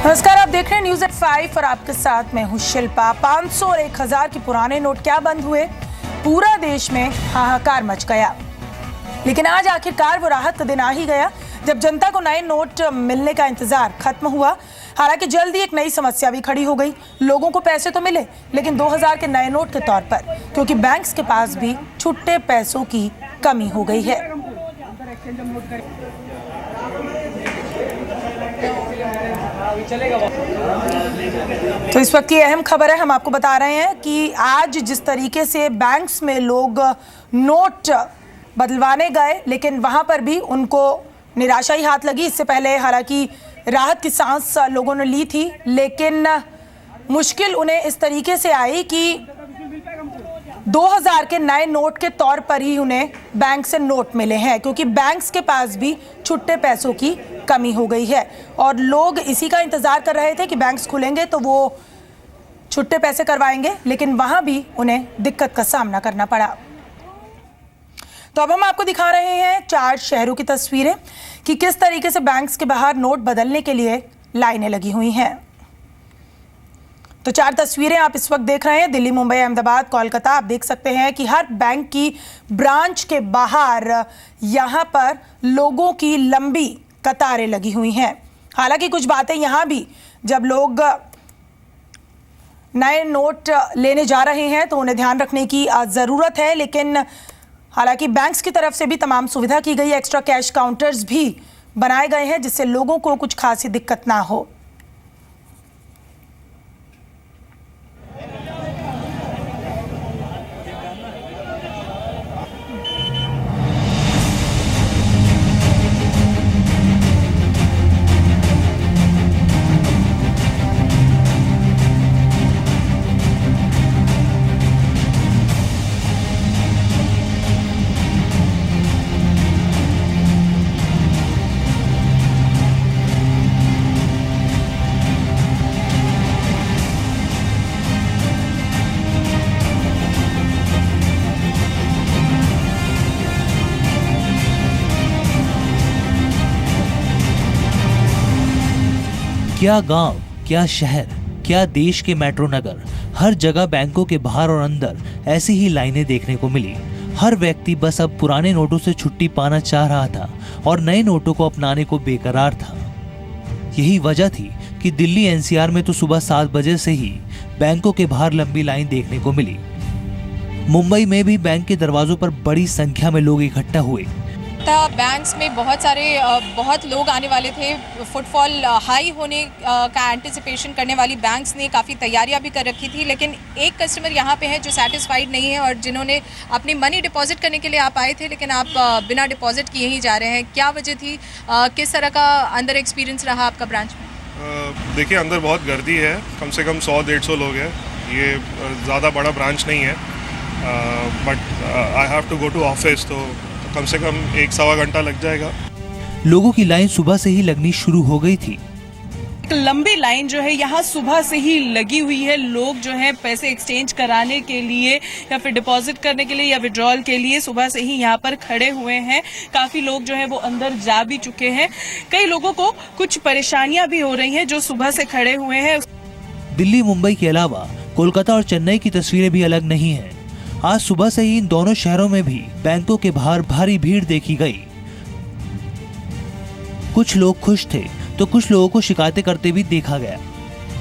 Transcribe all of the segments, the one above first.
नमस्कार, आप देख रहे हैं न्यूज़ एट 5 और आपके साथ मैं हूं शिल्पा। 500 और 1000 के पुराने नोट क्या बंद हुए? पूरा देश में हाहाकार मच गया। लेकिन आज आखिरकार वो राहत का दिन आ ही गया जब जनता को नए नोट मिलने का इंतजार खत्म हुआ। हालांकि जल्द ही एक नई समस्या भी खड़ी हो गई। लोगों को पैसे तो मिले, लेकिन 2000 के नए नोट के तौर पर, क्योंकि बैंक्स के पास भी छुट्टे पैसों की कमी हो गई है। तो इस वक्त की अहम खबर है, हम आपको बता रहे हैं कि आज जिस तरीके से बैंक्स में लोग नोट बदलवाने गए, लेकिन वहां पर भी उनको निराशा ही हाथ लगी। इससे पहले हालांकि राहत की सांस लोगों ने ली थी, लेकिन मुश्किल उन्हें इस तरीके से आई कि 2000 के नए नोट के तौर पर ही उन्हें बैंक से नोट मिले हैं, क्योंकि बैंक्स के पास भी छुट्टे पैसों की कमी हो गई है। और लोग इसी का इंतजार कर रहे थे कि बैंक्स खुलेंगे तो वो छुट्टे पैसे करवाएंगे, लेकिन वहां भी उन्हें दिक्कत का सामना करना पड़ा। तो अब हम आपको दिखा रहे हैं 4 शहरों की तस्वीरें कि किस तरीके से बैंक्स के बाहर नोट बदलने के लिए लाइनें लगी हुई हैं। तो 4 तस्वीरें आप इस वक्त देख रहे हैं, दिल्ली, मुंबई, अहमदाबाद, कोलकाता। आप देख सकते हैं कि हर बैंक की ब्रांच के बाहर यहाँ पर लोगों की लंबी कतारें लगी हुई हैं। हालांकि कुछ बातें यहाँ भी, जब लोग नए नोट लेने जा रहे हैं तो उन्हें ध्यान रखने की ज़रूरत है। लेकिन हालांकि बैंक्स की तरफ से भी तमाम सुविधा की गई है, एक्स्ट्रा कैश काउंटर्स भी बनाए गए हैं जिससे लोगों को कुछ खासी दिक्कत ना हो। क्या गांव, क्या शहर, क्या देश के मेट्रो नगर, हर जगह बैंकों के बाहर और अंदर ऐसी ही लाइनें देखने को मिली। हर व्यक्ति बस अब पुराने नोटों से छुट्टी पाना चाह रहा था और नए नोटों को अपनाने को बेकरार था। यही वजह थी कि दिल्ली एनसीआर में तो सुबह 7 बजे से ही बैंकों के बाहर लंबी लाइन देखने को मिली। मुंबई में भी बैंक के दरवाजों पर बड़ी संख्या में लोग इकट्ठा हुए। बैंक्स में बहुत लोग आने वाले थे। फुटफॉल हाई होने का एंटिसिपेशन करने वाली बैंक्स ने काफ़ी तैयारियां भी कर रखी थी। लेकिन एक कस्टमर यहाँ पे है जो सेटिस्फाइड नहीं है और जिन्होंने अपनी मनी डिपॉजिट करने के लिए आप आए थे, लेकिन आप बिना डिपॉजिट किए ही जा रहे हैं। क्या वजह थी? किस तरह का अंदर एक्सपीरियंस रहा आपका ब्रांच में? देखिए, अंदर बहुत गर्दी है, कम से कम 100-150 लोग हैं। ये ज़्यादा बड़ा ब्रांच नहीं है, but I have to go to office, तो कम से कम 1-1.25 घंटा लग जाएगा। लोगों की लाइन सुबह से ही लगनी शुरू हो गई थी। एक लंबी लाइन जो है यहाँ सुबह से ही लगी हुई है। लोग जो है पैसे एक्सचेंज कराने के लिए या फिर डिपॉजिट करने के लिए या विड्रॉल के लिए सुबह से ही यहाँ पर खड़े हुए हैं। काफी लोग जो है वो अंदर जा भी चुके हैं। कई लोगों को कुछ परेशानियां भी हो रही हैं जो सुबह से खड़े हुए हैं। दिल्ली, मुंबई के अलावा कोलकाता और चेन्नई की तस्वीरें भी अलग नहीं है। आज सुबह से ही इन दोनों शहरों में भी बैंकों के बाहर भारी भीड़ देखी गई। कुछ लोग खुश थे तो कुछ लोगों को शिकायतें करते भी देखा गया।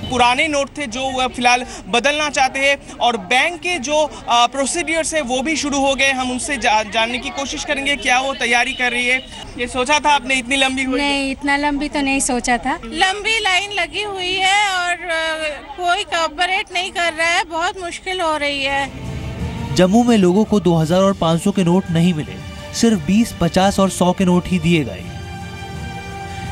पुराने नोट थे जो वह फिलहाल बदलना चाहते हैं और बैंक के जो प्रोसीडियर्स है वो भी शुरू हो गए। हम उनसे जानने की कोशिश करेंगे क्या वो तैयारी कर रही है। ये सोचा था आपने इतनी लंबी हुई? नहीं, इतना लंबी तो नहीं सोचा था। लंबी लाइन लगी हुई है और कोई कोऑपरेट नहीं कर रहा है, बहुत मुश्किल हो रही है। जम्मू में लोगों को 2000 और 500 के नोट नहीं मिले, सिर्फ 20, 50 और 100 के नोट ही दिए गए।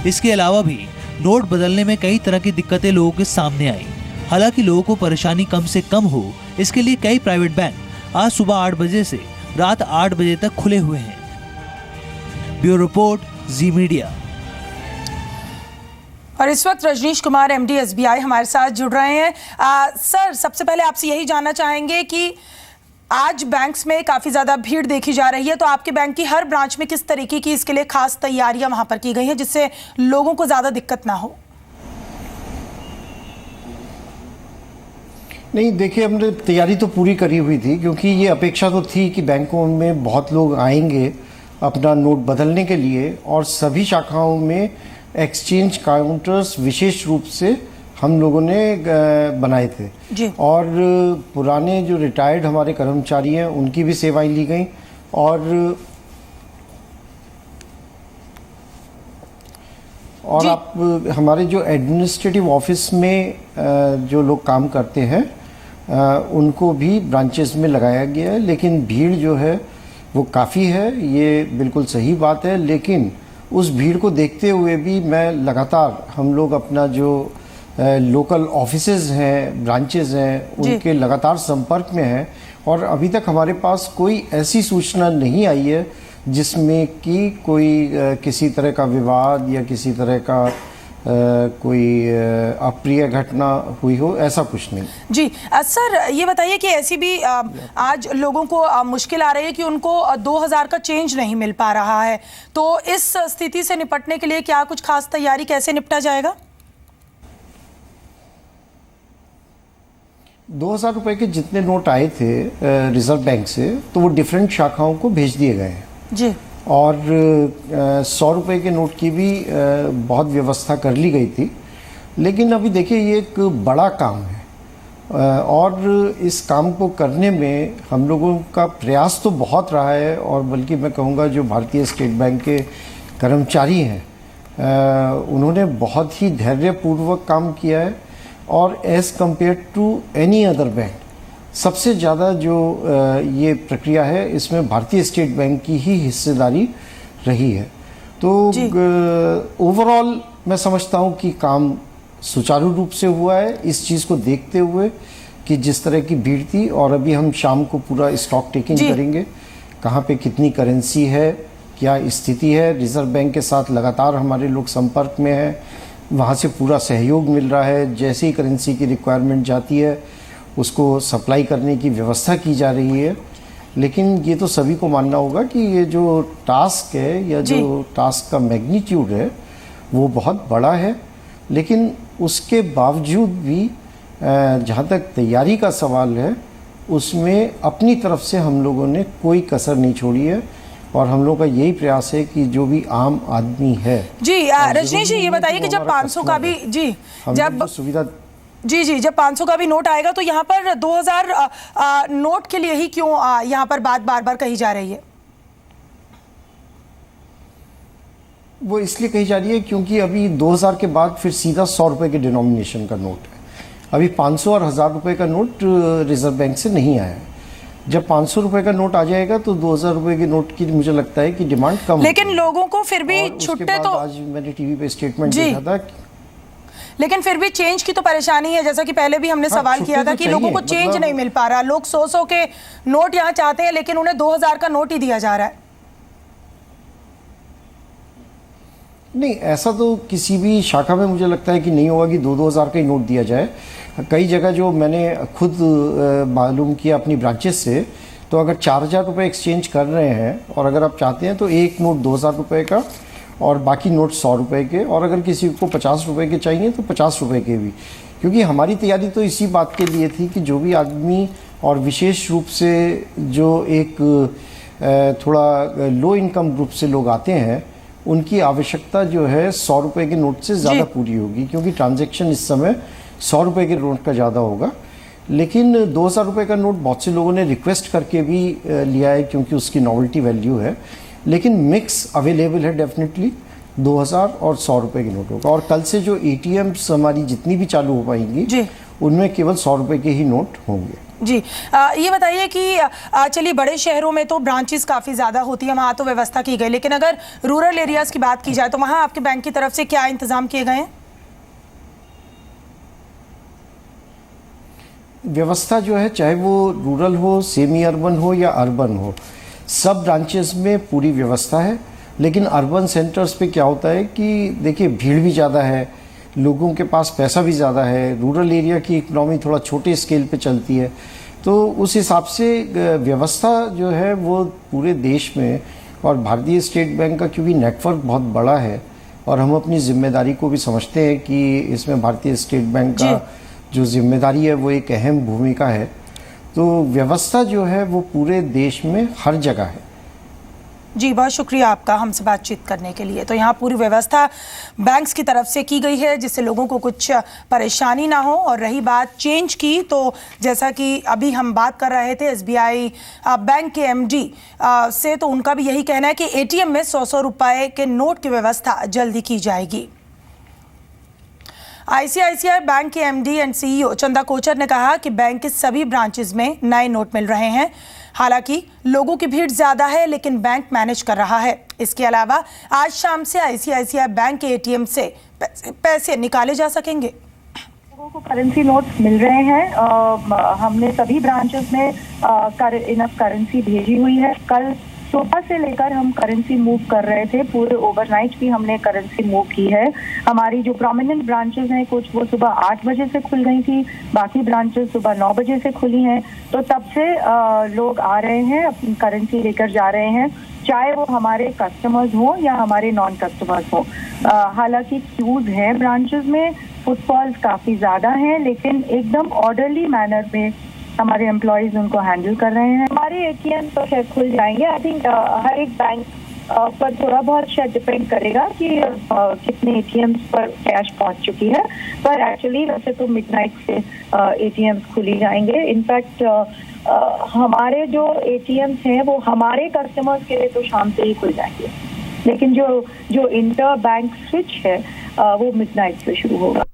इसके अलावा भी नोट बदलने में कई तरह की दिक्कतें लोगों के सामने आई। हालांकि लोगों को परेशानी कम से कम हो, इसके लिए कई प्राइवेट बैंक आज सुबह 8 बजे से रात 8 बजे तक खुले हुए हैं। ब्यूरो रिपोर्ट, जी मीडिया। और इस वक्त रजनीश कुमार एमडी एसबीआई हमारे साथ जुड़ रहे हैं। सर, सबसे पहले आपसे यही जानना चाहेंगे कि आज बैंक्स में काफ़ी ज़्यादा भीड़ देखी जा रही है, तो आपके बैंक की हर ब्रांच में किस तरीके की इसके लिए खास तैयारियां वहां पर की गई हैं जिससे लोगों को ज़्यादा दिक्कत ना हो? नहीं, देखिए, हमने तैयारी तो पूरी करी हुई थी, क्योंकि ये अपेक्षा तो थी कि बैंकों में बहुत लोग आएंगे अपना नोट बदलने के लिए, और सभी शाखाओं में एक्सचेंज काउंटर्स विशेष रूप से हम लोगों ने बनाए थे जी। और पुराने जो रिटायर्ड हमारे कर्मचारी हैं उनकी भी सेवाएं ली गई, और आप हमारे जो एडमिनिस्ट्रेटिव ऑफिस में जो लोग काम करते हैं उनको भी ब्रांचेस में लगाया गया है। लेकिन भीड़ जो है वो काफ़ी है, ये बिल्कुल सही बात है, लेकिन उस भीड़ को देखते हुए भी मैं लगातार, हम लोग अपना जो लोकल ऑफिसेज हैं, ब्रांचेस हैं, उनके लगातार संपर्क में हैं, और अभी तक हमारे पास कोई ऐसी सूचना नहीं आई है जिसमें कि कोई किसी तरह का विवाद या किसी तरह का कोई अप्रिय घटना हुई हो, ऐसा कुछ नहीं। जी सर, ये बताइए कि ऐसी भी आज लोगों को मुश्किल आ रही है कि उनको 2000 का चेंज नहीं मिल पा रहा है, तो इस स्थिति से निपटने के लिए क्या कुछ खास तैयारी, कैसे निपटा जाएगा? 2000 रुपए के जितने नोट आए थे रिजर्व बैंक से, तो वो डिफरेंट शाखाओं को भेज दिए गए हैं जी, और 100 रुपए के नोट की भी बहुत व्यवस्था कर ली गई थी। लेकिन अभी देखिए, ये एक बड़ा काम है और इस काम को करने में हम लोगों का प्रयास तो बहुत रहा है, और बल्कि मैं कहूँगा जो भारतीय स्टेट बैंक के कर्मचारी हैं उन्होंने बहुत ही धैर्यपूर्वक काम किया है, और as compare to any other bank सबसे ज़्यादा जो ये प्रक्रिया है इसमें भारतीय स्टेट बैंक की ही हिस्सेदारी रही है। तो ओवरऑल मैं समझता हूँ कि काम सुचारू रूप से हुआ है, इस चीज़ को देखते हुए कि जिस तरह की भीड़ थी, और अभी हम शाम को पूरा स्टॉक टेकिंग करेंगे, कहाँ पे कितनी करेंसी है, क्या स्थिति है। रिजर्व बैंक के साथ लगातार हमारे लोग संपर्क में हैं, वहाँ से पूरा सहयोग मिल रहा है, जैसे ही करेंसी की रिक्वायरमेंट जाती है उसको सप्लाई करने की व्यवस्था की जा रही है। लेकिन ये तो सभी को मानना होगा कि ये जो टास्क है या जो टास्क का मैग्नीट्यूड है वो बहुत बड़ा है, लेकिन उसके बावजूद भी जहाँ तक तैयारी का सवाल है उसमें अपनी तरफ से हम लोगों ने कोई कसर नहीं छोड़ी है, और हम लोग का यही प्रयास है कि जो भी आम आदमी है जी। रजनीश जी, ये बताइए कि जब 500 का भी जब सुविधा जब 500 का भी नोट आएगा तो यहाँ पर 2000 नोट के लिए ही क्यों यहाँ पर बात बार बार कही जा रही है? वो इसलिए कही जा रही है क्योंकि अभी 2000 के बाद फिर सीधा 100 रुपए के डिनोमिनेशन का नोट है। अभी 500 और 1000 रुपए का नोट रिजर्व बैंक से नहीं आया है। जब 500 रुपए का नोट आ जाएगा तो 2000 रुपए के नोट की मुझे लगता है कि डिमांड कम, लेकिन लोगों को फिर भी छुट्टे तो आज मैंने टीवी पे स्टेटमेंट देखा था, लेकिन फिर भी चेंज की तो परेशानी है, जैसा कि पहले भी हमने सवाल किया था कि लोगों को चेंज नहीं मिल पा रहा। लोग 100 के नोट यहाँ चाहते हैं, लेकिन उन्हें 2000 का नोट ही दिया जा रहा है। नहीं, ऐसा तो किसी भी शाखा में मुझे लगता है कि नहीं होगा कि 2-2000 का ही नोट दिया जाए। कई जगह जो मैंने खुद मालूम किया अपनी ब्रांचेस से, तो अगर 4000 रुपये एक्सचेंज कर रहे हैं और अगर आप चाहते हैं तो एक नोट 2000 रुपये का और बाकी नोट 100 रुपये के, और अगर किसी को 50 रुपये के चाहिए तो 50 रुपये के भी। क्योंकि हमारी तैयारी तो इसी बात के लिए थी कि जो भी आदमी, और विशेष रूप से जो एक थोड़ा लो इनकम ग्रुप से लोग आते हैं, उनकी आवश्यकता जो है 100 रुपये के नोट से ज़्यादा पूरी होगी, क्योंकि ट्रांजैक्शन इस समय 100 रुपये के नोट का ज़्यादा होगा। लेकिन 2000 रुपये का नोट बहुत से लोगों ने रिक्वेस्ट करके भी लिया है, क्योंकि उसकी नॉवेल्टी वैल्यू है। लेकिन मिक्स अवेलेबल है डेफिनेटली 2000 और 100 रुपये के नोटों का। और कल से जो ATMs हमारी जितनी भी चालू हो पाएंगी उनमें केवल 100 रुपये के ही नोट होंगे। जी, ये बताइए कि चलिए बड़े शहरों में तो ब्रांचेस काफ़ी ज़्यादा होती है, वहाँ तो व्यवस्था की गई, लेकिन अगर रूरल एरियाज़ की बात की जाए तो वहाँ आपके बैंक की तरफ से क्या इंतज़ाम किए गए हैं? व्यवस्था जो है, चाहे वो रूरल हो, सेमी अर्बन हो या अर्बन हो, सब ब्रांचेस में पूरी व्यवस्था है। लेकिन अर्बन सेंटर्स पे क्या होता है कि देखिए भीड़ भी ज़्यादा है, लोगों के पास पैसा भी ज़्यादा है, रूरल एरिया की इकनॉमी थोड़ा छोटे स्केल पे चलती है, तो उस हिसाब से व्यवस्था जो है वो पूरे देश में, और भारतीय स्टेट बैंक का क्योंकि नेटवर्क बहुत बड़ा है और हम अपनी जिम्मेदारी को भी समझते हैं कि इसमें भारतीय स्टेट बैंक का जो जिम्मेदारी है वो एक अहम भूमिका है। तो व्यवस्था जो है वो पूरे देश में हर जगह है। जी, बहुत शुक्रिया आपका हमसे बातचीत करने के लिए। तो यहाँ पूरी व्यवस्था बैंक्स की तरफ से की गई है जिससे लोगों को कुछ परेशानी ना हो। और रही बात चेंज की, तो जैसा कि अभी हम बात कर रहे थे एसबीआई बैंक के एमडी से, तो उनका भी यही कहना है कि एटीएम में 100-100 रुपए के नोट की व्यवस्था जल्दी की जाएगी। आईसीआईसीआई बैंक के MD and CEO Chanda Kochhar ने कहा कि बैंक के सभी ब्रांचेस में नए नोट मिल रहे हैं। हालांकि लोगों की भीड़ ज्यादा है लेकिन बैंक मैनेज कर रहा है। इसके अलावा आज शाम से आईसीआईसीआई बैंक के एटीएम से पैसे निकाले जा सकेंगे। लोगों को करेंसी नोट्स मिल रहे हैं। हमने सभी ब्रांचेस में इनफ करेंसी भेजी हुई है। कल सुबह से लेकर हम करेंसी मूव कर रहे थे, पूरे ओवरनाइट भी हमने करेंसी मूव की है। हमारी जो प्रोमिनेंट ब्रांचेस हैं कुछ वो सुबह 8 बजे से खुल गई थी, बाकी ब्रांचेस सुबह 9 बजे से खुली हैं। तो तब से लोग आ रहे हैं, अपनी करेंसी लेकर जा रहे हैं, चाहे वो हमारे कस्टमर्स हो या हमारे नॉन कस्टमर्स हो। हालांकि क्यूज हैं ब्रांचेस में, फुटफॉल्स काफ़ी ज़्यादा हैं, लेकिन एकदम ऑर्डरली मैनर में हमारे एम्प्लॉयज उनको हैंडल कर रहे हैं। हमारे एटीएम तो शायद खुल जाएंगे। आई थिंक हर एक बैंक पर थोड़ा बहुत शायद डिपेंड करेगा कि कितने एटीएम्स पर कैश पहुंच चुकी है, पर एक्चुअली वैसे तो मिडनाइट से एटीएम्स खुली जाएंगे। इनफैक्ट हमारे जो एटीएम्स हैं वो हमारे कस्टमर्स के लिए तो शाम से ही खुल जाएंगे, लेकिन जो इंटर बैंक स्विच है वो मिडनाइट से शुरू होगा।